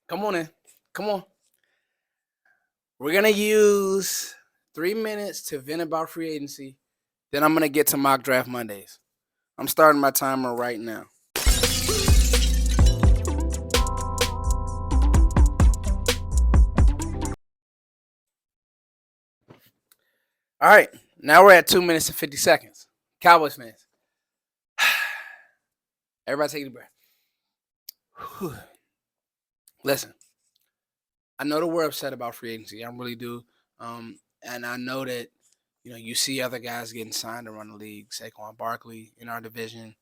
Come on in. Come on. We're gonna use 3 minutes to vent about free agency. Then I'm gonna get to mock draft Mondays. I'm starting my timer right now. All right. Now we're at 2 minutes and 50 seconds. Cowboys fans. Everybody take a breath. Whew. Listen, I know that we're upset about free agency. I really do. And I know that you see other guys getting signed around the league. Saquon Barkley in our division,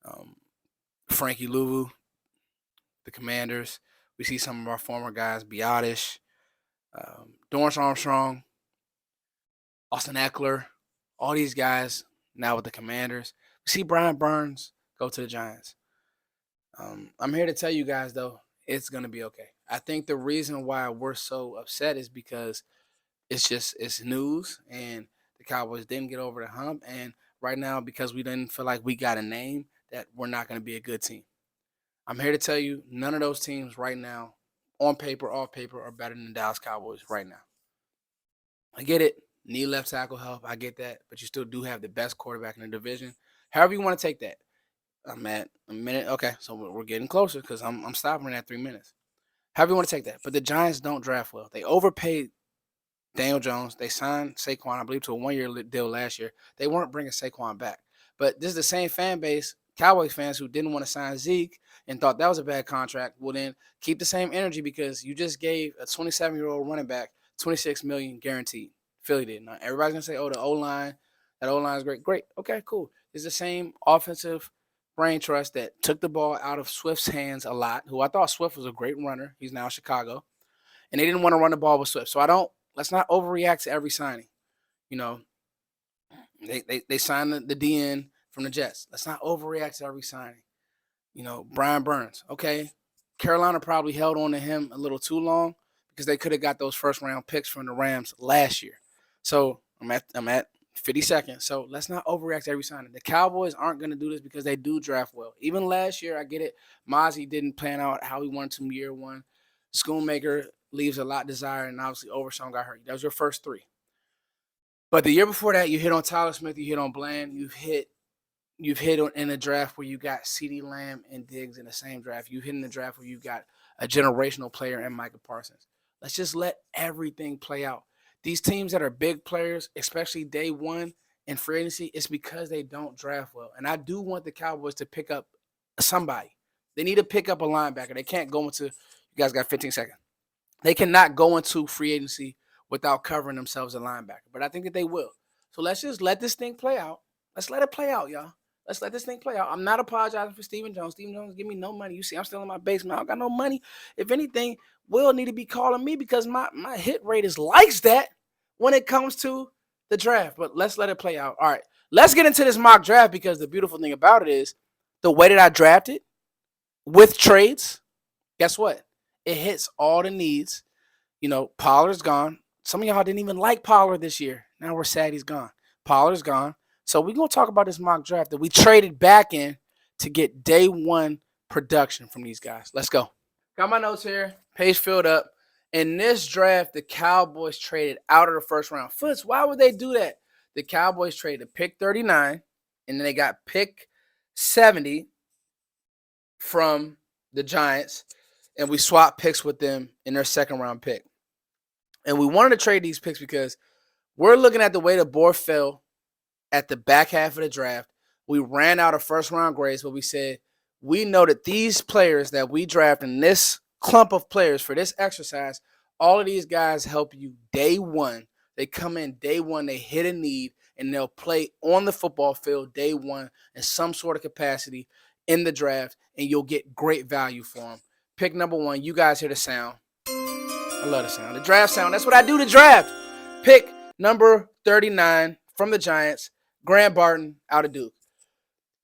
um, Frankie Louvu, the Commanders. We see some of our former guys, Biotish, Dorrance Armstrong, Austin Eckler, all these guys now with the Commanders. We see Brian Burns go to the Giants. I'm here to tell you guys, though, it's going to be okay. I think the reason why we're so upset is because it's news and the Cowboys didn't get over the hump. And right now, because we didn't feel like we got a name, that we're not going to be a good team. I'm here to tell you, none of those teams right now, on paper, off paper, are better than the Dallas Cowboys right now. I get it. Need left tackle help. I get that. But you still do have the best quarterback in the division. However you want to take that. I'm at a minute. Okay, so we're getting closer because I'm stopping at 3 minutes. However you want to take that. But the Giants don't draft well. They overpaid Daniel Jones. They signed Saquon, I believe, to a one-year deal last year. They weren't bringing Saquon back. But this is the same fan base, Cowboys fans, who didn't want to sign Zeke and thought that was a bad contract. Well, then keep the same energy because you just gave a 27-year-old running back $26 million guaranteed. Philly did. Now, everybody's going to say, oh, the O-line, that O-line is great. Great. Okay, cool. It's the same offensive brain trust that took the ball out of Swift's hands a lot, who I thought Swift was a great runner. He's now in Chicago. And they didn't want to run the ball with Swift. So let's not overreact to every signing. You know, they signed the DN from the Jets. Let's not overreact to every signing. Brian Burns. Okay. Carolina probably held on to him a little too long because they could have got those first round picks from the Rams last year. So I'm at 50 seconds. So let's not overreact to every signing. The Cowboys aren't going to do this because they do draft well. Even last year, I get it. Mozzie didn't plan out how he wanted to year one. Schoonmaker leaves a lot desired, and obviously Overshown got hurt. That was your first three. But the year before that, you hit on Tyler Smith, you hit on Bland, you've hit in a draft where you got CeeDee Lamb and Diggs in the same draft. You hit in the draft where you got a generational player in Micah Parsons. Let's just let everything play out. These teams that are big players, especially day one in free agency, it's because they don't draft well. And I do want the Cowboys to pick up somebody. They need to pick up a linebacker. They can't go into, you guys got 15 seconds. They cannot go into free agency without covering themselves a linebacker. But I think that they will. So let's just let this thing play out. Let's let it play out, y'all. Let's let this thing play out. I'm not apologizing for Stephen Jones. Stephen Jones give me no money. You see, I'm still in my basement. I don't got no money. If anything, Will need to be calling me because my hit rate is likes that when it comes to the draft. But let's let it play out. All right. Let's get into this mock draft because the beautiful thing about it is the way that I drafted with trades, guess what? It hits all the needs. Pollard's gone. Some of y'all didn't even like Pollard this year. Now we're sad he's gone. Pollard's gone. So we're going to talk about this mock draft that we traded back in to get day one production from these guys. Let's go. Got my notes here. Page filled up. In this draft, the Cowboys traded out of the first round. Foots, why would they do that? The Cowboys traded pick 39, and then they got pick 70 from the Giants, and we swapped picks with them in their second round pick. And we wanted to trade these picks because we're looking at the way the board fell at the back half of the draft. We ran out of first round grades, but we said we know that these players that we draft in this clump of players for this exercise, all of these guys help you day one. They come in day one, they hit a need, and they'll play on the football field day one in some sort of capacity in the draft, and you'll get great value for them. Pick number one, you guys hear the sound. I love the sound. The draft sound. That's what I do to draft. Pick number 39 from the Giants, Grant Barton out of Duke.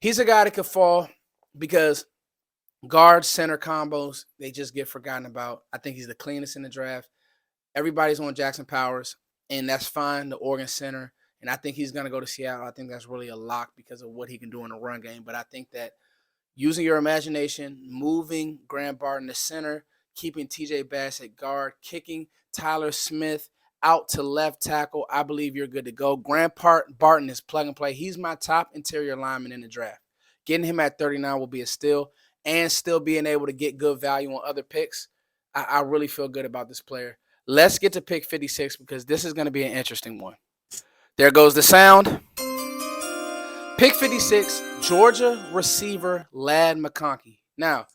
He's a guy that could fall because guard center combos, they just get forgotten about. I think he's the cleanest in the draft. Everybody's on Jackson Powers, and that's fine, the Oregon center. And I think he's going to go to Seattle. I think that's really a lock because of what he can do in the run game. But I think that using your imagination, moving Grant Barton to center, keeping TJ Bass at guard, kicking Tyler Smith out to left tackle. I believe you're good to go. Grant Barton is plug and play. He's my top interior lineman in the draft. Getting him at 39 will be a steal, and still being able to get good value on other picks. I really feel good about this player. Let's get to pick 56 because this is going to be an interesting one. There goes the sound. Pick 56, Georgia receiver Ladd McConkey. Now,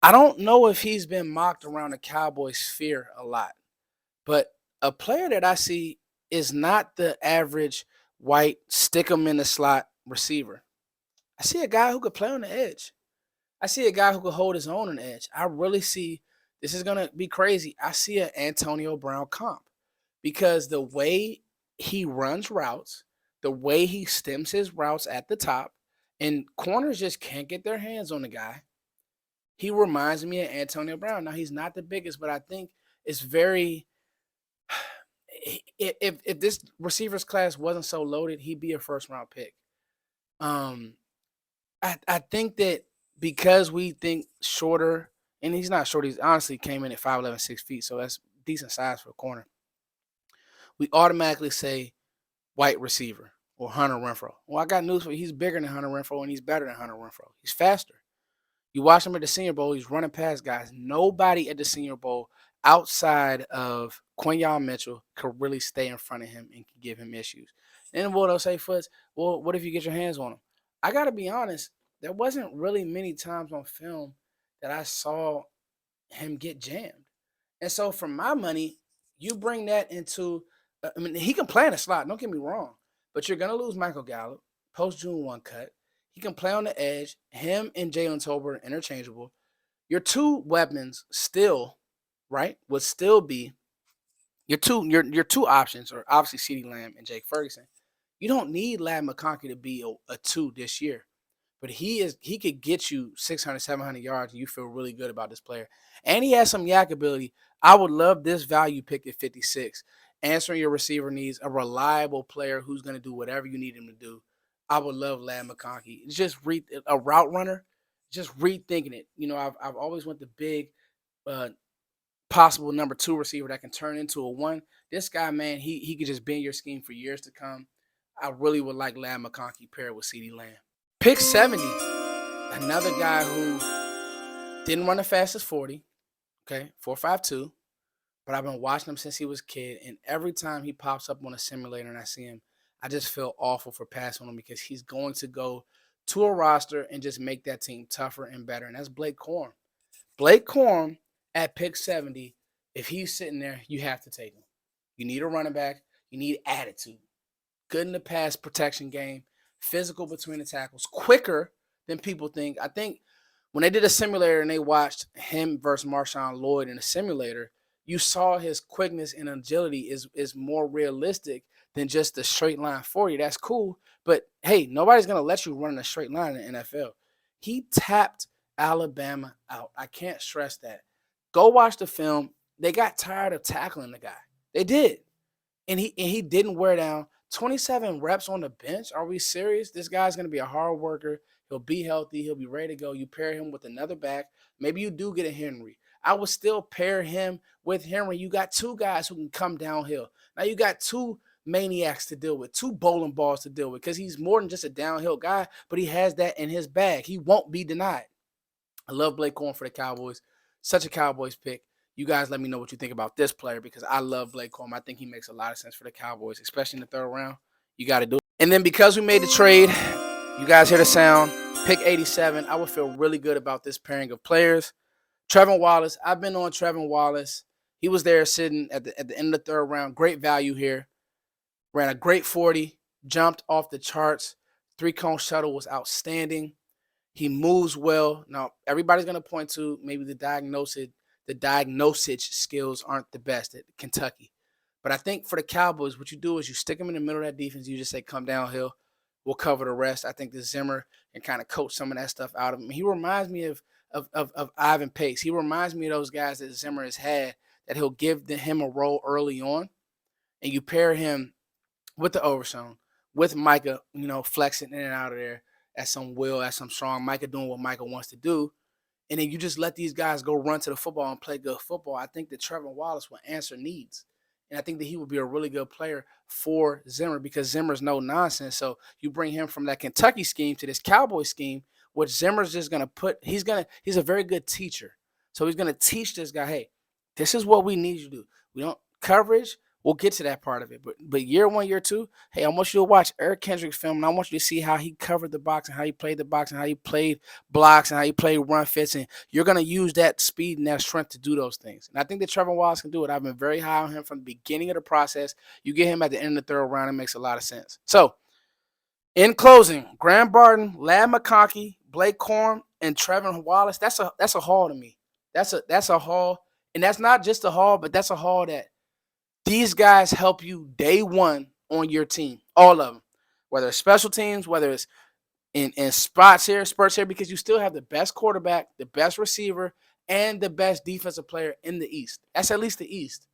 I don't know if he's been mocked around the Cowboys sphere a lot, but a player that I see is not the average white stick him in the slot receiver. I see a guy who could play on the edge. I see a guy who could hold his own on the edge. I really see this is gonna be crazy. I see an Antonio Brown comp because the way he runs routes, the way he stems his routes at the top, and corners just can't get their hands on the guy. He reminds me of Antonio Brown. Now he's not the biggest, but I think it's very. If this receivers class wasn't so loaded, he'd be a first round pick. Um, I think that because we think shorter, and he's not short. He's honestly came in at 5'11", 6 feet, so that's decent size for a corner. We automatically say white receiver or Hunter Renfrow. Well, I got news for you. He's bigger than Hunter Renfrow, and he's better than Hunter Renfrow. He's faster. You watch him at the Senior Bowl, he's running past guys. Nobody at the Senior Bowl outside of Quinyon Mitchell could really stay in front of him and give him issues. And what they'll say, Foots, well, what if you get your hands on him? I got to be honest, there wasn't really many times on film that I saw him get jammed. And so for my money, you bring that into, I mean, he can play in the slot, don't get me wrong, but you're going to lose Michael Gallup, post June 1 cut. He can play on the edge. Him and Jalen Tolbert are interchangeable. Your two weapons still, right, would still be your two options are obviously CeeDee Lamb and Jake Ferguson. You don't need Ladd McConkey to be a two this year, but he could get you 600, 700 yards, and you feel really good about this player. And he has some yak ability. I would love this value pick at 56. Answering your receiver needs, a reliable player who's going to do whatever you need him to do. I would love Ladd McConkey. It's just a route runner, just rethinking it. You know, I've always went the big uh, possible number two receiver that can turn into a one. This guy, man, he could just be in your scheme for years to come. I really would like Ladd McConkey paired with CeeDee Lamb. Pick 70, another guy who didn't run the fastest 40, okay, 4.52, but I've been watching him since he was a kid, and every time he pops up on a simulator and I see him, I just feel awful for passing on him because he's going to go to a roster and just make that team tougher and better, and that's Blake Corum. Blake Corum at pick 70, if he's sitting there, you have to take him. You need a running back. You need attitude. Good in the pass protection game. Physical between the tackles. Quicker than people think. I think when they did a simulator and they watched him versus Marshawn Lloyd in a simulator, you saw his quickness and agility is more realistic than just the straight line 40. That's cool. But, hey, nobody's going to let you run in a straight line in the NFL. He tapped Alabama out. I can't stress that. Go watch the film. They got tired of tackling the guy. They did. And he didn't wear down. 27 reps on the bench. Are we serious? This guy's going to be a hard worker. He'll be healthy. He'll be ready to go. You pair him with another back. Maybe you do get a Henry. I would still pair him with Henry. You got two guys who can come downhill. Now you got two maniacs to deal with, two bowling balls to deal with, because he's more than just a downhill guy, but he has that in his bag. He won't be denied. I love Blake Corum for the Cowboys. Such a Cowboys pick. You guys let me know what you think about this player because I love Blake Corum. I think he makes a lot of sense for the Cowboys, especially in the third round. You got to do it. And then because we made the trade, you guys hear the sound, pick 87. I would feel really good about this pairing of players. Trevin Wallace. I've been on Trevin Wallace. He was there sitting at the end of the third round. Great value here. Ran a great 40. Jumped off the charts. Three-cone shuttle was outstanding. He moves well. Now, everybody's going to point to maybe the diagnosis skills aren't the best at Kentucky. But I think for the Cowboys, what you do is you stick them in the middle of that defense. You just say, come downhill. We'll cover the rest. I think the Zimmer can kind of coach some of that stuff out of him. He reminds me of Ivan Pace. He reminds me of those guys that Zimmer has had that he'll give him a role early on. And you pair him with the Overshown, with Micah, flexing in and out of there at some will, at some strong. Micah doing what Micah wants to do. and then you just let these guys go run to the football and play good football, I think that Trevor Wallace will answer needs. And I think that he would be a really good player for Zimmer because Zimmer's no nonsense. So you bring him from that Kentucky scheme to this Cowboy scheme, which Zimmer's just gonna put. He's a very good teacher. So he's gonna teach this guy, hey, this is what we need you to do. We don't coverage. We'll get to that part of it. But year one, year two, hey, I want you to watch Eric Kendrick's film, and I want you to see how he covered the box and how he played the box and how he played blocks and how he played run fits. And you're going to use that speed and that strength to do those things. And I think that Trevor Wallace can do it. I've been very high on him from the beginning of the process. You get him at the end of the third round, it makes a lot of sense. So, in closing, Graham Barton, Lad McConkey, Blake Corum, and Trevor Wallace, that's a haul to me. That's a haul. And that's not just a haul, but that's a haul that these guys help you day one on your team, all of them, whether it's special teams, whether it's in spurts here, because you still have the best quarterback, the best receiver, and the best defensive player in the East. That's at least the East.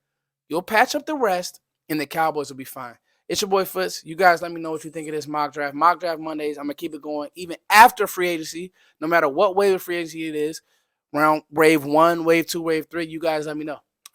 You'll patch up the rest, and the Cowboys will be fine. It's your boy Foots. You guys let me know what you think of this mock draft. Mock draft Mondays. I'm going to keep it going even after free agency, no matter what wave of free agency it is. Round wave 1, wave 2, wave 3. You guys let me know.